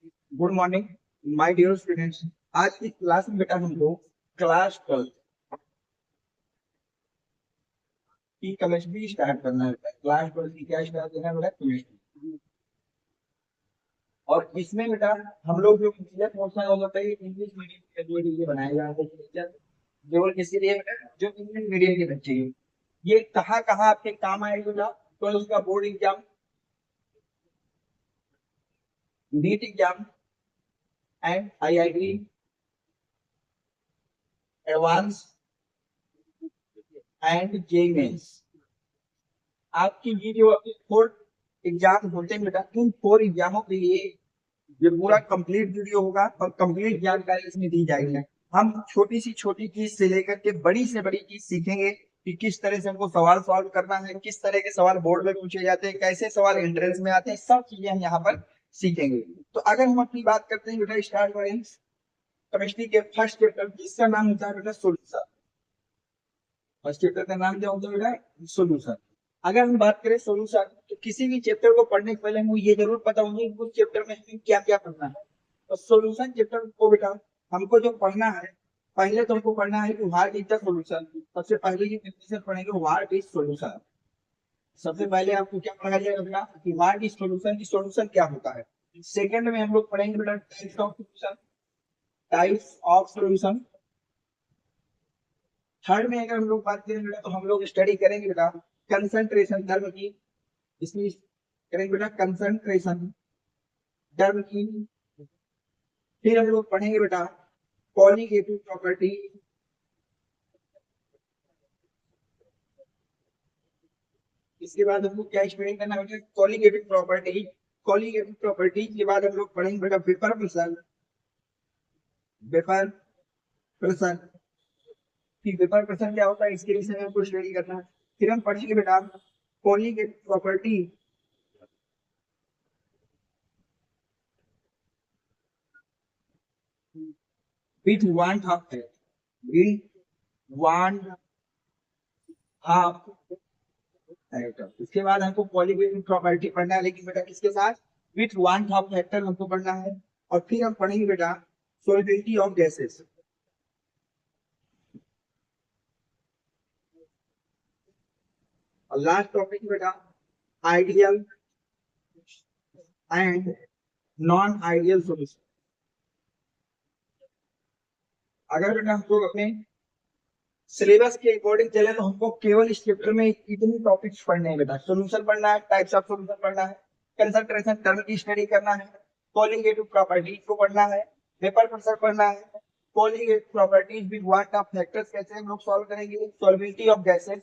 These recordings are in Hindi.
Good morning my dear students. आज की क्लास में बेटा हम लोग क्लास 12 की केमिस्ट्री स्टार्ट करना है। क्लास 12 की क्या स्टार्ट करना है बेटा? केमिस्ट्री। और इसमें बेटा हम लोग जो पिछले पोर्शन होता है इंग्लिश मीडियम के लिए बनाया गया है टीचर, केवल किसी लिए बेटा जो इंग्लिश मीडियम के बच्चे हैं। ये कहाँ कहाँ आपके काम आएगा बेटा? 12 का board exam, NEET exam and IIT advance and JEE mains. आपकी ये जो फोर एग्जाम होते हैं बेटा, इन 4 एग्जामों के लिए ये पूरा कंप्लीट वीडियो होगा और कंप्लीट जानकारी इसमें दी जाएगी। हम छोटी सी छोटी चीज से लेकर के बड़ी से बड़ी चीज सीखेंगे कि किस तरह से हमको सवाल सॉल्व करना है, किस तरह के सवाल बोर्ड में पूछे जाते हैं, कैसे सवाल एंट्रेंस में आते हैं, सब चीजें हम यहाँ पर सीखेंगे। तो अगर हम अपनी बात करते हैं बेटा, स्टार्ट करें केमिस्ट्री के फर्स्ट चैप्टर, जिसका नाम होता है बेटा सोल्यूशन। फर्स्ट चैप्टर का नाम क्या होता है बेटा? सोल्यूशन। अगर हम बात करें सोल्यूशन, तो किसी भी चैप्टर को पढ़ने के पहले हमको ये जरूर पता होगी कि उस चैप्टर में हमें क्या क्या पढ़ना है। तो सोल्यूशन चैप्टर को बेटा हमको जो पढ़ना है, पहले तो हमको पढ़ना है कि व्हाट इज द सोल्यूशन। सबसे पहले ये डेफिनेशन पढ़ेंगे, व्हाट इज सोल्यूशन। सबसे पहले आपको क्या पढ़ाया जाएगा बेटा कि व्हाट इज सोल्यूशन, की सोल्यूशन क्या होता है। सेकंड में हम लोग पढ़ेंगे बेटा types of solution, types of solution. Third में अगर हम लोग बात करें बेटा, तो हम लोग स्टडी करेंगे बेटा कंसंट्रेशन टर्म की। इसमें करेंगे बेटा कंसंट्रेशन टर्म की। फिर हम लोग पढ़ेंगे बेटा कॉलिगेटिव प्रॉपर्टी। इसके बाद हमको क्या स्टडी करना है? Colligative property. कॉलिगेटिव प्रॉपर्टी के बाद हम लोग पढ़ेंगे बेटा वेपर प्रेशर। वेपर प्रेशर कि वेपर प्रेशर क्या होता है, इसके विषय में हमको स्टडी करना है। फिर हम पढ़ेंगे बेटा colligative property with one half है, with one half फैक्टर। इसके बाद हमको कॉलिगेटिव प्रॉपर्टी पढ़ना है, लेकिन बेटा किसके साथ? विथ वन हाफ फैक्टर हमको पढ़ना है। और फिर हम पढ़ेंगे बेटा सॉल्युबिलिटी ऑफ गैसेस। और लास्ट टॉपिक बेटा ideal and non ideal solution. अगर बेटा हम लोग अपने सिलेबस के अकॉर्डिंग चले तो हमको केवल इस चैप्टर में इतने टॉपिक्स पढ़ने हैं बेटा। सॉल्यूशन पढ़ना है, टाइप्स ऑफ सॉल्यूशन पढ़ना है, कंसंट्रेशन टर्म की स्टडी करना है, कॉलिगेटिव प्रॉपर्टीज को पढ़ना है, वेपर प्रेशर पढ़ना है, colligative properties with what of factors कैसे हम लोग सॉल्व करेंगे, solubility of gases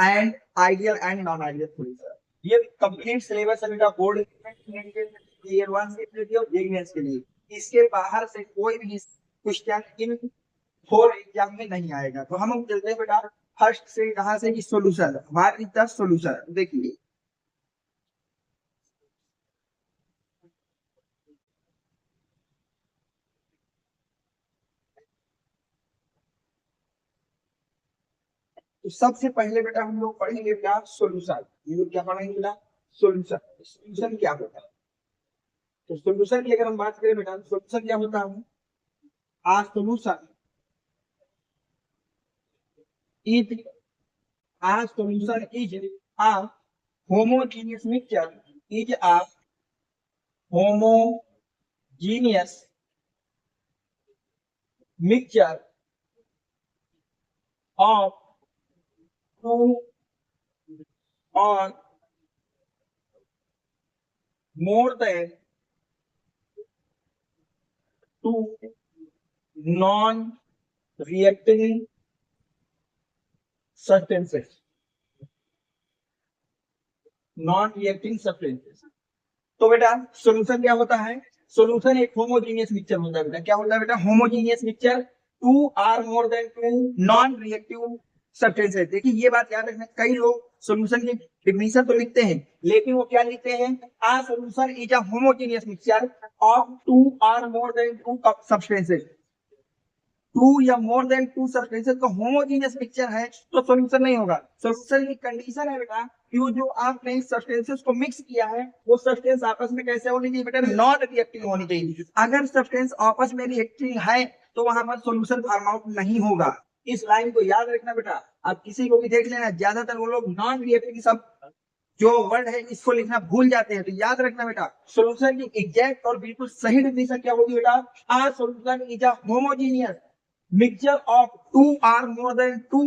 and ideal and non ideal solution. ये कंप्लीट सिलेबस है बेटा बोर्ड के एडवांस के लिए और जेईई के लिए। इसके बाहर से कोई भी क्वेश्चन इन 4 एग्जाम में नहीं आएगा। तो हम चलते हैं बेटा फर्स्ट से, कहां से? Solution. What is the solution? देखिए तो सबसे पहले बेटा हम लोग पढ़ेंगे बेटा सॉल्यूशन। ये लोग क्या पढ़ेंगे बेटा? सॉल्यूशन। सॉल्यूशन क्या होता है? तो सॉल्यूशन की अगर हम बात करें बेटा, सॉल्यूशन क्या होता है? A solution is a homogeneous mixture, is a homogeneous mixture of two or more than two non-reacting substances. Non-reacting substances। तो बेटा सॉल्यूशन क्या होता है? सॉल्यूशन एक होमोजेनियस मिक्सचर होता है बेटा। क्या होता है बेटा? Homogeneous mixture, two or more than two non reactive substances. देखिए ये बात याद रखना, कई लोग सॉल्यूशन की डेफिनेशन तो लिखते हैं, लेकिन वो क्या लिखते हैं? A solution is a homogeneous mixture of two or more than two substances. Two या मोर देन टू सब्सटेंसेस का होमोजेनियस मिक्सचर है तो सॉल्यूशन नहीं होगा। सॉल्यूशन की कंडीशन है बेटा कि वो जो आपने सब्सटेंसेस को मिक्स किया है वो सब्सटेंस आपस में कैसे होनी चाहिए बेटा, नॉन रिएक्टिव होनी चाहिए। अगर सब्सटेंस आपस में रिएक्टिव है तो वहां पर सॉल्यूशन फॉर्म आउट नहीं होगा। इस लाइन को याद रखना बेटा। आप किसी को भी देख लेना, ज्यादातर वो लोग नॉन रिएक्टिव सब जो वर्ड है इसको लिखना भूल जाते हैं, तो याद रखना बेटा सॉल्यूशन की एग्जैक्ट और बिल्कुल सही डेफिनेशन क्या होगी बेटा, a solution is a homogeneous mixture of two or more than two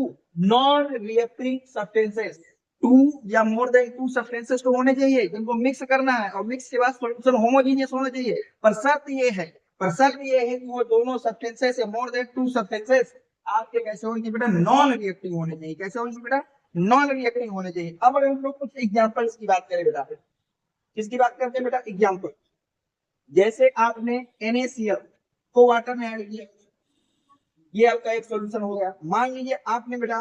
non reacting substances. Two या मोर देन टू सब्सटेंसेस तो होने चाहिए जिनको मिक्स करना है, और मिक्स के बाद सॉल्यूशन होमोजेनियस होना चाहिए। पर शर्त ये है कि वो दोनों सब्सटेंसेस या मोर देन टू सब्सटेंसेस आपके कैसे होंगे बेटा, नॉन रिएक्टिव होने चाहिए। कैसे होंगे बेटा, नॉन रिएक्टिव होने चाहिए। अब अगर हम लोग कुछ एग्जांपल्स की बात करें बेटा, किसकी बात करते हैं बेटा, एग्जांपल। जैसे आपने NaCl को वाटर में ऐड किया, ये आपका एक सॉल्यूशन हो गया। मान लीजिए आपने बेटा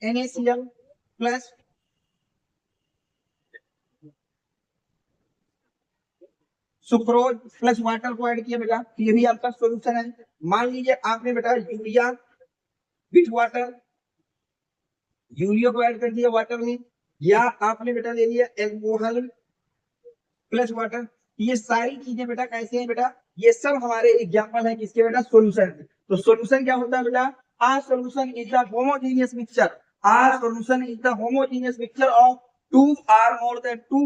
NaCl plus sucrose plus water को ऐड किया बेटा, तो ये भी आपका सॉल्यूशन है। मान लीजिए आपने बेटा यूरिया विथ वाटर, यूरिया को ऐड कर दिया वाटर में, या आपने बेटा ले लिया एल्कोहल प्लस वाटर। ये सारी चीजें बेटा कैसे हैं बेटा, ये सब हमारे एग्जांपल है किसके बेटा, सॉल्यूशन। तो सॉल्यूशन क्या होता है बेटा, a solution is the homogeneous mixture, a solution is the homogeneous mixture of two or more than two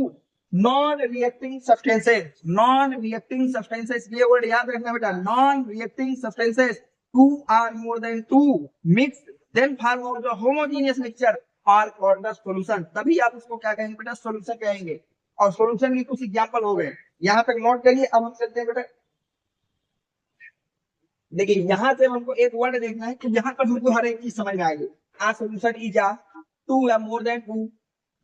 non reacting substances. Non reacting substances, ये वर्ड याद रखना बेटा, non reacting substances two or more than two mix then form out the homogeneous mixture are called the solution. तभी आप उसको क्या कहेंगे बेटा, सॉल्यूशन कहेंगे। और सॉल्यूशन के कुछ एग्जांपल हो गए, यहां तक नोट करिए। अब हम चलते हैं बेटा, देखिए यहां से हमको एक वर्ड देखना है कि यहां पर हमको हर एक चीज समझ में आएगी। A solution is a two या more than two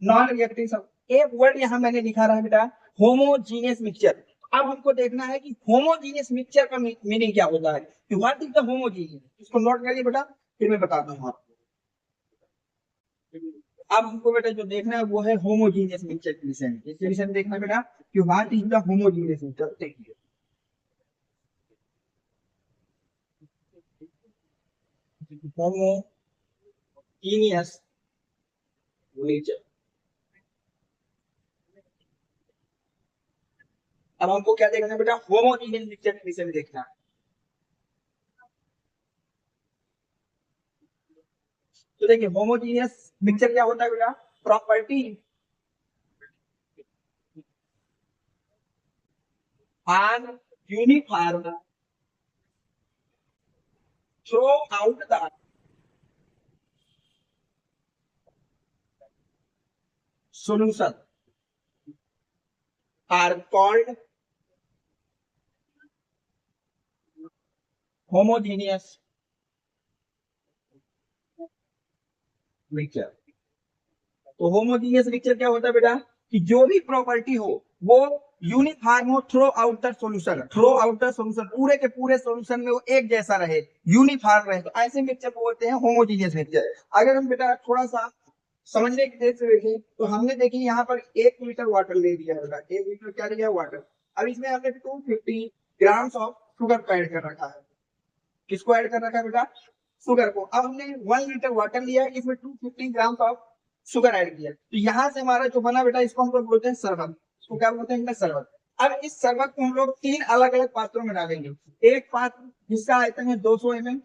non reactive सब। एक वर्ड यहां मैंने लिखा रहा है बेटा, होमोजीनियस मिक्सचर। अब हमको देखना है कि होमोजीनियस मिक्सचर का मीनिंग क्या होता है, कि व्हाट इज द होमोजीनियस। इसको नोट करिए बेटा, फिर मैं बताता हूं आपको। अब हमको बेटा जो देखना है वो है होमोजीनियस मिक्सचर के विषय में। इसके विषय में देखना है बेटा कि what is the homogeneous mixture. देखिए होमोजीनियस मिक्सचर, अब हमको क्या देखना है बेटा, होमोजीनियस मिक्सचर के विषय में देखना है। तो देखिए होमोजीनियस मिक्सचर क्या होता है बेटा, property are uniform throughout the solution are called homogeneous mixture। तो होमोजीनियस मिक्सचर क्या होता है बेटा, कि जो भी प्रॉपर्टी हो वो यूनिफॉर्म हो through out the solution. Through out the solution, पूरे के पूरे सॉल्यूशन में वो एक जैसा रहे, यूनिफॉर्म रहे, तो ऐसे मिक्सचर को बोलते हैं होमोजीनियस मिक्सचर। अगर हम बेटा थोड़ा सा समझने की देर से देखें तो हमने देखी यहाँ पर 1 लीटर वाटर ले लिया है बेटा, 1 लीटर क्या लिया वाटर। अब इसमें हमने 250 ग्राम्स ऑफ शुगर को ऐड कर रखा है। किसको ऐड कर रखा है बेटा, शुगर को। अब हमने 1 लीटर वाटर लिया, इसमें 250 ग्राम ऑफ शुगर ऐड किया, तो यहाँ से हमारा जो बना बेटा इसको हम लोग बोलते हैं शरबत। इसको क्या बोलते हैं बेटा, शरबत। अब इस शरबत को हम लोग 3 अलग अलग पात्रों में डालेंगे। एक पात्र जिसका आयतन है 200 ml,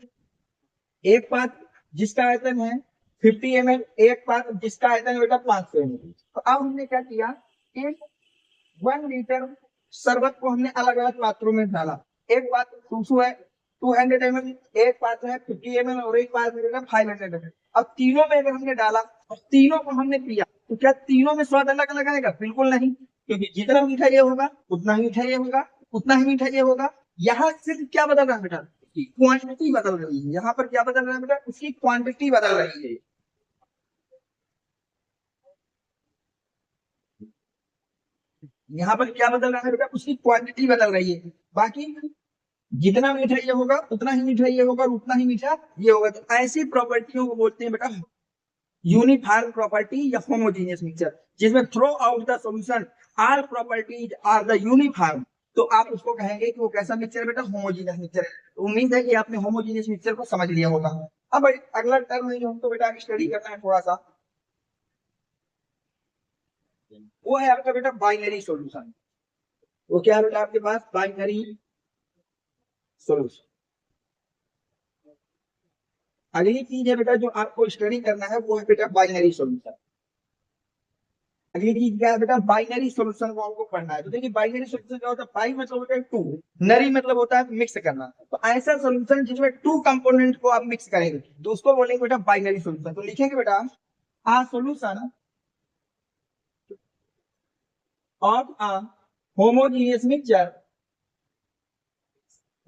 एक पात्र जिसका आयतन है 50 ml, एक पात्र जिसका आयतन है बेटा 500 ml। तो अब हमने क्या किया, एक 1 लीटर शरबत को हमने अलग अलग पात्रों में डाला। एक पात्र 200 है, 200 ml, एक पात्र है 50 ml, और एक पात्र है 500 ml। अब तीनों में अगर हमने डाला और तीनों को हमने पिया, तो क्या तीनों में स्वाद अलग अलग आएगा, बिल्कुल नहीं, क्योंकि जितना मीठा ये होगा उतना ही मीठा ये होगा, उतना ही मीठा ये होगा। यहाँ सिर्फ क्या बदल रहा है बेटा, क्वांटिटी बदल रही है। यहाँ पर क्या बदल रहा है बेटा, उसकी क्वांटिटी बदल रही है। यहाँ पर क्या बदल रहा है बेटा, उसकी क्वांटिटी बदल रही है। बाकी जितना मीठा ये होगा उतना ही मीठा ये होगा, और उतना ही मीठा ये होगा। तो ऐसी प्रॉपर्टियों को बोलते हैं बेटा यूनिफॉर्म प्रॉपर्टी या होमोजीनियस मिक्सचर, जिसमें throughout the solution are properties are the uniform. तो आप उसको कहेंगे कि वो कैसा मिक्सचर है बेटा, होमोजीनियस मिक्सचर है। तो उम्मीद है कि आपने होमोजीनियस मिक्सचर को समझ लिया होगा। अब अगला टर्म है जो हमको बेटा स्टडी करना है थोड़ा सा, वो है आपका बेटा बाइनरी सॉल्यूशन। वो क्या है बेटा आपके पास बाइनरी सॉल्यूशन। अगली चीज है बेटा जो आपको स्टडी करना है वो है बेटा बाइनरी सॉल्यूशन। अगली चीज क्या है बेटा बाइनरी सॉल्यूशन को आपको पढ़ना है। तो देखिए बाइनरी सॉल्यूशन क्या होता है, बाई मतलब होता है टू, नरी मतलब होता है मिक्स करना। तो ऐसा सॉल्यूशन जिसमें टू कंपोनेंट को आप मिक्स करेंगे तो उसको बोलेंगे बेटा बाइनरी सॉल्यूशन। तो लिखेंगे बेटा a solution of a homogeneous mixture,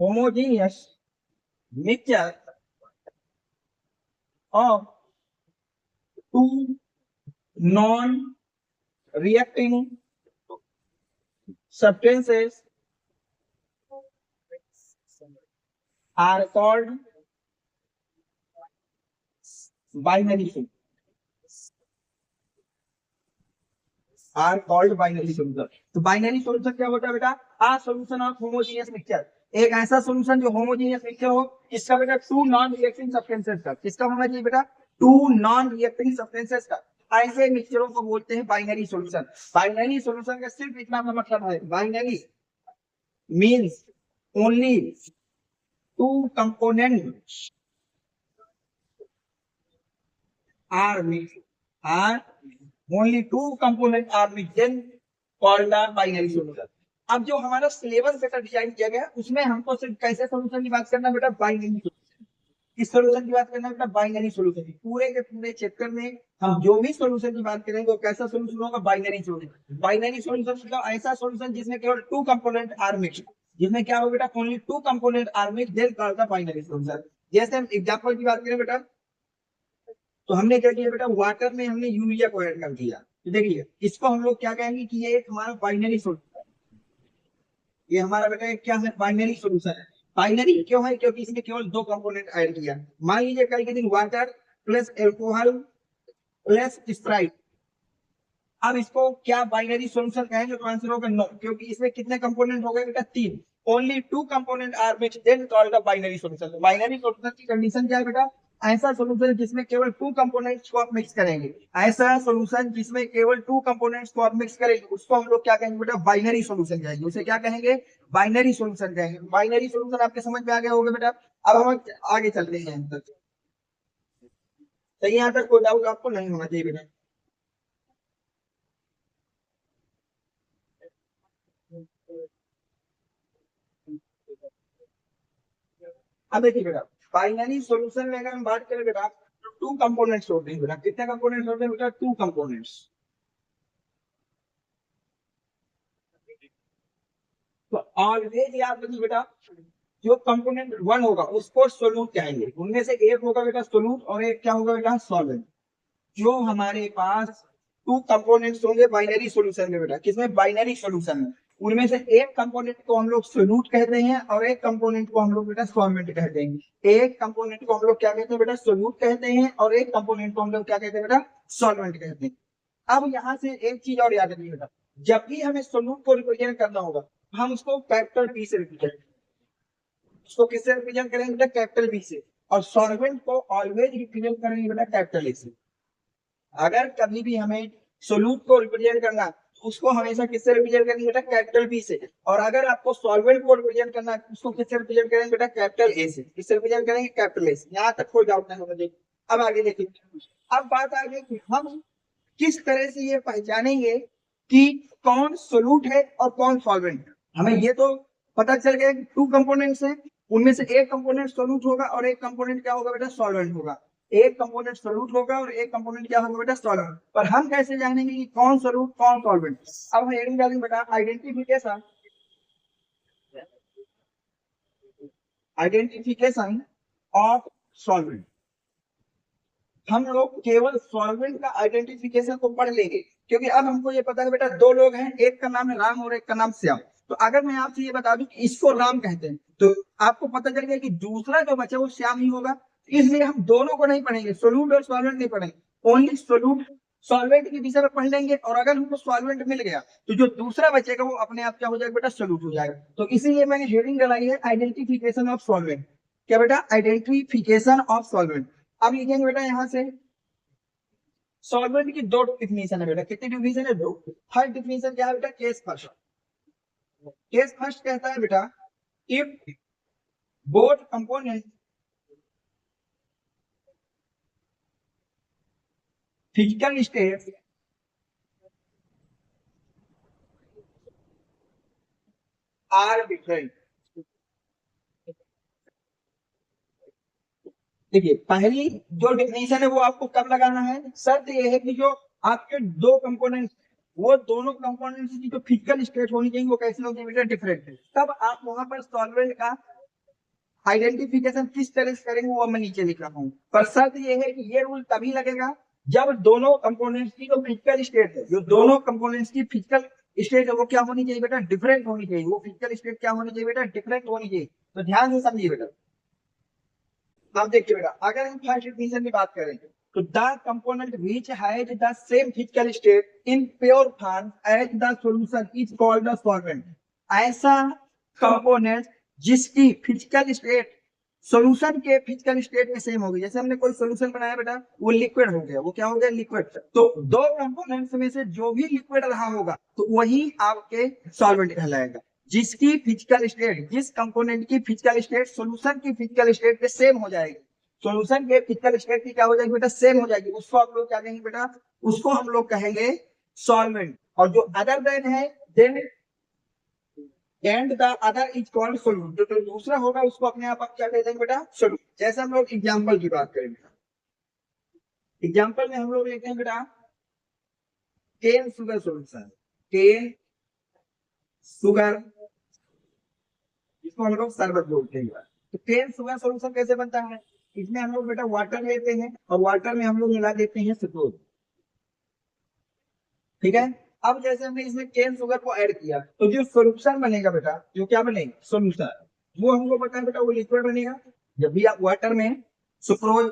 homogeneous mixture of two non-reacting substances are called binary solution. Are called binary solution. तो बाइनरी सॉल्यूशन क्या होता है बेटा, a solution of homogeneous mixture, एक ऐसा सॉल्यूशन जो होमोजेनियस मिक्सचर हो इसका बेटा टू नॉन रिएक्टिंग सब्सटेंसेस का, किसका होना चाहिए बेटा टू नॉन रिएक्टिंग सब्सटेंसेस का, ऐसे मिक्सचरों को बोलते हैं बाइनरी सॉल्यूशन। बाइनरी सॉल्यूशन का सिर्फ इतना मतलब है, binary means only two components are mixed, are only two components are mixed, then called a binary solution. अब जो हमारा सिलेबस बेटा डिजाइन किया गया उसमें हमको सिर्फ कैसे सॉल्यूशन की बात करना बेटा बाइनरी सॉल्यूशन, किस सॉल्यूशन की बात करना बेटा बाइनरी सॉल्यूशन की। पूरे के पूरे चैप्टर में हम जो भी सॉल्यूशन की बात करेंगे वो कैसा सॉल्यूशन होगा बाइनरी सॉल्यूशन। बाइनरी सॉल्यूशन मतलब ऐसा सॉल्यूशन जिसमें केवल टू कंपोनेंट आर मिक्स्ड, जिसमें क्या होगा बेटा only two component are mixed, then called the binary solution. जैसे हम एग्जांपल की बात करें बेटा तो हमने क्या किया बेटा वाटर में हमने यूरिया को ऐड कर दिया, तो देखिए इसको हम लोग क्या कहेंगे कि ये एक हमारा बाइनरी सॉल्यूशन है। ये हमारा बेटा क्या है बाइनरी सॉल्यूशन है। बाइनरी क्यों है, क्योंकि इसमें केवल दो कंपोनेंट ऐड किया। मान लीजिए कल के दिन water plus alcohol plus Sprite, अब इसको क्या बाइनरी सॉल्यूशन कहेंगे तो आंसर होगा नो, क्योंकि इसमें कितने कंपोनेंट हो गए बेटा तीन, only two component are mixed then called the binary solution. Binary solution की कंडीशन क्या है बेटा, ऐसा सॉल्यूशन जिसमें केवल टू कंपोनेंट्स को आप मिक्स करेंगे, ऐसा सॉल्यूशन जिसमें केवल टू कंपोनेंट्स को आप मिक्स करेंगे उसको हम लोग क्या कहेंगे बेटा बाइनरी सॉल्यूशन कहेंगे। उसे क्या कहेंगे बाइनरी सॉल्यूशन कहेंगे। बाइनरी सॉल्यूशन आपके समझ में आ गया होगा बेटा। अब हम आगे चलते हैं यहाँ तक, तो यहाँ तक कोई डाउट आपको नहीं होना चाहिए बेटा। अब देखिए बेटा बाइनरी सॉल्यूशन में अगर हम बात करें बेटा तो टू कंपोनेंट्स होते हैं बेटा, कितने कंपोनेंट्स होते हैं बेटा टू कंपोनेंट्स। तो ऑलवेज याद रखिए बेटा जो कंपोनेंट वन होगा उसको सोल्यूट कहेंगे, उनमें से एक होगा बेटा सोल्यूट और एक क्या होगा बेटा सॉल्वेंट। जो हमारे पास टू कंपोनेंट्स होंगे बाइनरी सॉल्यूशन में बेटा, किसमें बाइनरी सॉल्यूशन में, उनमें से एक कंपोनेंट को हम लोग सोल्यूट कहते हैं और एक कंपोनेंट को हम लोग बेटा सॉल्वेंट कहते हैं। एक कंपोनेंट को हम लोग क्या कहते हैं बेटा सोल्यूट कहते हैं और एक कंपोनेंट को हम लोग क्या कहते हैं बेटा सॉल्वेंट कहते हैं। अब यहाँ से एक चीज और याद रखिए बेटा, जब भी हमें सोल्यूट को रिप्रेजेंट करना होगा हम उसको कैपिटल पी से रिप्रेजेंट, उसको किससे रिप्रेजेंट करेंगे बेटा कैपिटल पी से, और सॉल्वेंट को ऑलवेज रिप्रेजेंट करेंगे बेटा कैपिटल ए से। अगर कभी भी हमें सोल्यूट को रिप्रेजेंट करना तो उसको हमेशा किससे रिप्रेजेंट करेंगे बेटा कैपिटल बी से, और अगर आपको सॉल्वेंट को रिप्रेजेंट करना है उसको किससे रिप्रेजेंट करेंगे बेटा कैपिटल ए से। किससे रिप्रेजेंट करेंगे कैपिटल ए से। यहाँ तक कोई डाउट नहीं होगा। देखिए अब आगे देखिए, अब बात आ गई कि हम किस तरह से ये पहचानेंगे कि कौन सोल्यूट है और कौन सॉल्वेंट। हमें ये तो पता चल गया कि टू कंपोनेंट्स हैं, उनमें से एक कंपोनेंट सोल्यूट होगा और एक कंपोनेंट क्या होगा बेटा सॉल्वेंट होगा। एक कंपोनेंट सोल्यूट होगा और एक कंपोनेंट क्या होगा बेटा सॉल्वेंट। पर हम कैसे जानेंगे कि कौन सोल्यूट कौन सॉल्वेंट। अब हम हेडिंग डालेंगे बेटा आइडेंटिफिकेशन, आइडेंटिफिकेशन ऑफ सॉल्वेंट। हम लोग केवल सॉल्वेंट का आइडेंटिफिकेशन को पढ़ लेंगे, क्योंकि अब हमको ये पता है बेटा दो लोग हैं, एक का नाम है राम और एक का नाम श्याम। तो अगर मैं आपसे ये बता दूं कि इसको राम कहते हैं तो आपको पता चल गया कि दूसरा जो बचा वो श्याम ही होगा। इसलिए हम दोनों को नहीं पढ़ेंगे, सोल्यूट और सॉल्वेंट नहीं पढ़ेंगे, ओनली सोल्यूट सॉल्वेंट के विषय में पढ़ लेंगे। और अगर हमको सॉल्वेंट मिल गया तो जो दूसरा बचेगा वो अपने आप क्या हो जाएगा बेटा सोल्यूट हो जाएगा। तो इसीलिए मैंने हेडिंग लगाई है आइडेंटिफिकेशन ऑफ सॉल्वेंट। क्या बेटा आइडेंटिफिकेशन ऑफ सॉल्वेंट। अब लिखेंगे बेटा यहां से सॉल्वेंट की दो डिफिनेशन है बेटा, कितनी डिफिनेशन है? दो। फर्स्ट डिफिनेशन क्या है बेटा? Case first. केस फर्स्ट कहता है बेटा, if both component physical state are different. देखिए पहली जो डिफिनेशन है वो आपको कब लगाना है? शर्त ये है कि जो आपके दो कंपोनेंट्स, वो दोनों कंपोनेंट्स की जो फिजिकल स्टेट होनी चाहिए वो कैसी होनी चाहिए? डिफरेंट है। तब आप वहां पर सॉल्वेंट का आइडेंटिफिकेशन किस तरह से करेंगे वो मैं नीचे लिख रहा हूँ। पर शर्त ये है कि ये रूल तभी लगेगा जब दोनों कंपोनेंट्स की जो फिजिकल स्टेट है, जो दोनों कंपोनेंट्स की फिजिकल स्टेट है वो क्या होनी चाहिए बेटा? डिफरेंट होनी चाहिए। वो फिजिकल स्टेट क्या होनी चाहिए बेटा? डिफरेंट होनी चाहिए। तो ध्यान से समझिए बेटा। अब देखिए बेटा, अगर हम फर्स्ट डिफिनेशन की बात करें तो the component which has the same physical state in pure form as the solution is called the solvent. ऐसा कंपोनेंट जिसकी फिजिकल स्टेट सॉल्यूशन के फिजिकल स्टेट में सेम होगी। जैसे हमने कोई सॉल्यूशन बनाया बेटा, वो लिक्विड हो गया, वो क्या हो गया? लिक्विड। तो दो कंपोनेंट्स में से जो भी लिक्विड रहा होगा तो वही आपके सॉल्वेंट कहलाएगा। जिसकी फिजिकल स्टेट, जिस कंपोनेंट की फिजिकल स्टेट सॉल्यूशन की फिजिकल स्टेट में सेम हो जाएगी, सॉल्यूशन के फिजिकल स्टेट की क्या हो जाएगी बेटा? सेम हो जाएगी, उसको आप लोग क्या कहेंगे बेटा? उसको हम लोग कहेंगे सॉल्वेंट। और जो अदर देन है, then and the other is called solute. जो दूसरा होगा उसको अपने आप क्या कह देंगे बेटा? सोल्यूट। जैसे हम लोग एग्जांपल की बात करेंगे, एग्जांपल में हम लोग लेते हैं बेटा cane sugar solution. Cane sugar, इसको हम लोग शरबत बोलते हैं। तो केन शुगर सॉल्यूशन कैसे बनता है? इसमें हम लोग बेटा वाटर लेते हैं और वाटर में हम लोग मिला देते हैं सुक्रोज। ठीक है। अब जैसे हमने इसमें केन शुगर को ऐड किया तो जो सोल्यूशन बनेगा बेटा, जो क्या बनेगा? सोल्यूशन, वो हमको पता है बेटा वो लिक्विड बनेगा। जब भी आप वाटर में सुक्रोज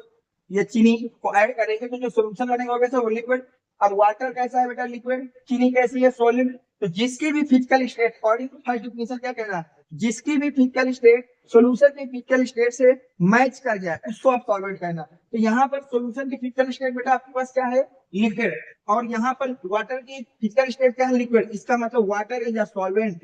या चीनी को ऐड करेंगे तो जो सोल्यूशन बनेगा वो कैसा? वो लिक्विड। अब वाटर कैसा है बेटा? लिक्विड। चीनी कैसी है? सॉलिड। तो जिसकी भी physical state, according to first definition क्या कहना है? जिसकी भी फिजिकल स्टेट सॉल्यूशन की फिजिकल स्टेट से मैच कर जाए उसको आप सॉल्वेंट कहना। तो यहाँ पर सॉल्यूशन की फिजिकल स्टेट बेटा आपके पास क्या है? लिक्विड। और यहाँ पर वाटर की फिजिकल स्टेट क्या है? लिक्विड। इसका मतलब water is a solvent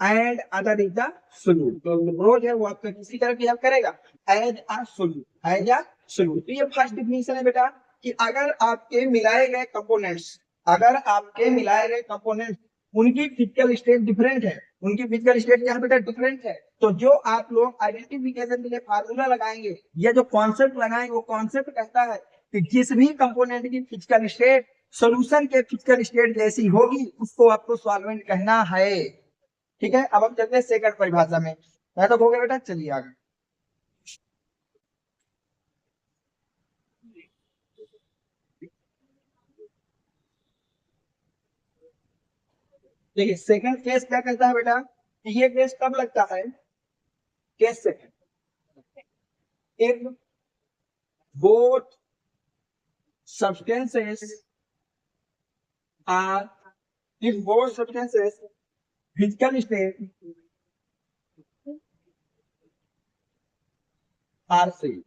and other is the solute. तो रोज है वो आपका किसी तरह की हेल्प करेगा? As a solute, as a solute. तो ये फर्स्ट डिफिनेशन है बेटा कि अगर आपके मिलाए गए कंपोनेंट्स, अगर आपके मिलाए गए कंपोनेंट्स उनकी फिजिकल स्टेट डिफरेंट है, उनकी फिजिकल स्टेट क्या है बेटा? डिफरेंट है। तो जो आप लोग आइडेंटिफिकेशन के लिए फार्मूला लगाएंगे या जो कॉन्सेप्ट लगाएंगे वो कॉन्सेप्ट कहता है कि जिस भी कंपोनेंट की फिजिकल स्टेट सोल्यूशन के फिजिकल स्टेट जैसी होगी उसको आपको सॉल्वेंट कहना है। ठीक है। अब हम चलते हैं सेकंड परिभाषा में। मैं तो हो गया बेटा, चलिए आगे। देखिए सेकंड केस क्या कहता है बेटा? ये केस कब लगता है? Case second, if both substances are, if both substances physical state are same,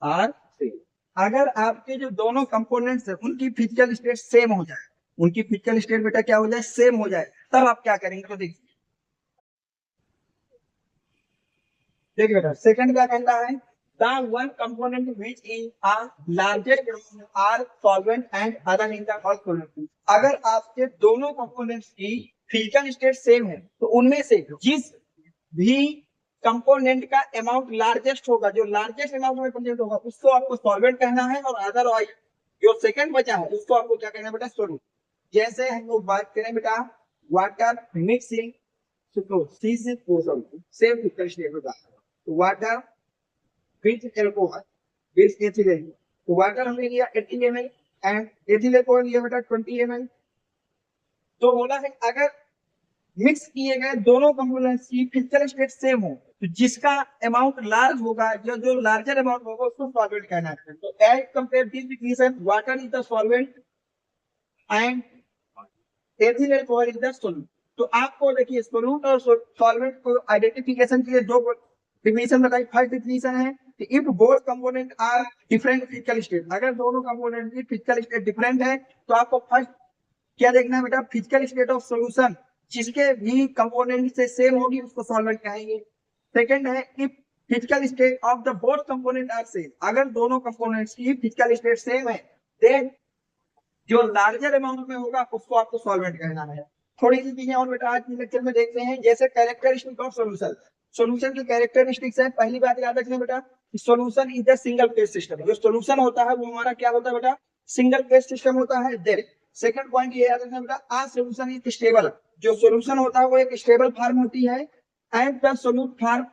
are same। अगर आपके जो दोनों कंपोनेंट्स है उनकी फिजिकल स्टेट सेम हो जाए, उनकी फिजिकल स्टेट बेटा क्या हो जाए? सेम हो जाए, तब आप क्या करेंगे? तो देखिए, देखिए बेटा सेकंड क्या कहता है? The one component which is a largest are solvent and other in the solution. अगर आपके दोनों कंपोनेंट्स की फिजिकल स्टेट सेम है तो उनमें से जिस भी कंपोनेंट का अमाउंट लार्जेस्ट होगा, जो लार्जेस्ट अमाउंट में प्रेजेंट होगा उसको आपको सॉल्वेंट कहना है। और अदरवाइज जो सेकंड बचा है उसको आपको क्या कहना है बेटा? सोल्यूट। जैसे हम लोग बात करें बेटा वाटर मिक्सिंग सुक्रोज, सी से सेम फिजिकल स्टेट होगा। Water with alcohol with ethylene. तो वाटर हमने लिया 80 ml एंड एथिल एल्कोहल लिया बेटा 20 ml। तो बोला है अगर मिक्स किए गए दोनों कंपोनेंट्स की फिजिकल स्टेट सेम हो तो जिसका अमाउंट लार्ज होगा, जो जो लार्जर अमाउंट होगा उसको सॉल्वेंट कहना है। तो as compare this definition water is the solvent and ethyl alcohol is the solute. तो आपको देखिए सोल्यूट और सॉल्वेंट को आइडेंटिफिकेशन के लिए दो डिफिनेशन बताई। फर्स्ट डिफिनेशन है if both component are different physical state, अगर दोनों कंपोनेंट की फिजिकल स्टेट डिफरेंट है तो आपको फर्स्ट क्या देखना है बेटा, फिजिकल स्टेट ऑफ सॉल्यूशन, जिसके भी कंपोनेंट से सेम होगी उसको सॉल्वेंट कहेंगे। सेकंड है if physical state of the both component are same, अगर दोनों कंपोनेंट्स की फिजिकल स्टेट सेम है देन जो लार्जर अमाउंट में होगा उसको आपको सॉल्वेंट कहना है। थोड़ी सी चीजें और बेटा आज के लेक्चर में देखते हैं, जैसे कैरेक्टरिस्टिक ऑफ सॉल्यूशन, सॉल्यूशन की कैरेक्टरिस्टिक्स है। पहली बात याद रखना बेटा, solution is a single phase system, जो सॉल्यूशन होता है वो हमारा क्या होता है बेटा, सिंगल फेज सिस्टम होता है। देन सेकंड पॉइंट ये याद रखना बेटा, आ सॉल्यूशन इज स्टेबल, जो सॉल्यूशन होता है वो एक स्टेबल फॉर्म होती है। And the solute form,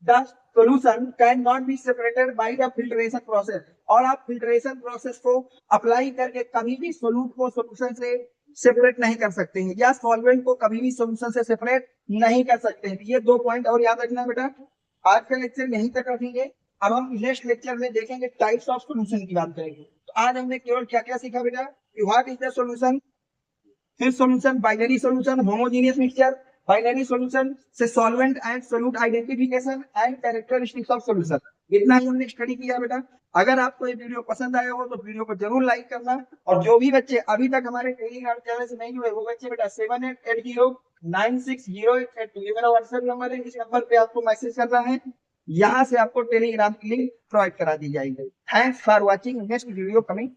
the solution cannot be separated by the filtration process, और आप फिल्ट्रेशन प्रोसेस को अप्लाई करके कभी भी सोल्यूट को सोल्यूशन से सेपरेट नहीं कर सकते हैं, या सॉल्वेंट को कभी भी सोल्यूशन से सेपरेट नहीं कर सकते हैं। ये 2 पॉइंट और याद रखना बेटा। आज का लेक्चर यहीं तक रखेंगे, अब हम नेक्स्ट लेक्चर में देखेंगे टाइप्स ऑफ सोल्यूशन की बात करेंगे। तो आज हमने केवल क्या क्या सीखा बेटा, व्हाट इज द सोल्यूशन, फिर solution, binary solution, homogeneous mixture, binary solution से solvent and solute identification and characteristics of solution, इतना ही हमने स्टडी किया बेटा। अगर आपको ये वीडियो पसंद आया हो तो वीडियो को जरूर लाइक करना, और जो भी बच्चे अभी तक हमारे टेलीग्राम चैनल से नहीं हुए वो बच्चे बेटा 7880960882 ये मेरा व्हाट्सएप नंबर है, इस नंबर पे आपको मैसेज करना है, यहाँ से आपको टेलीग्राम की लिंक प्रोवाइड करा दी जाएगी। Thanks for watching, next video coming.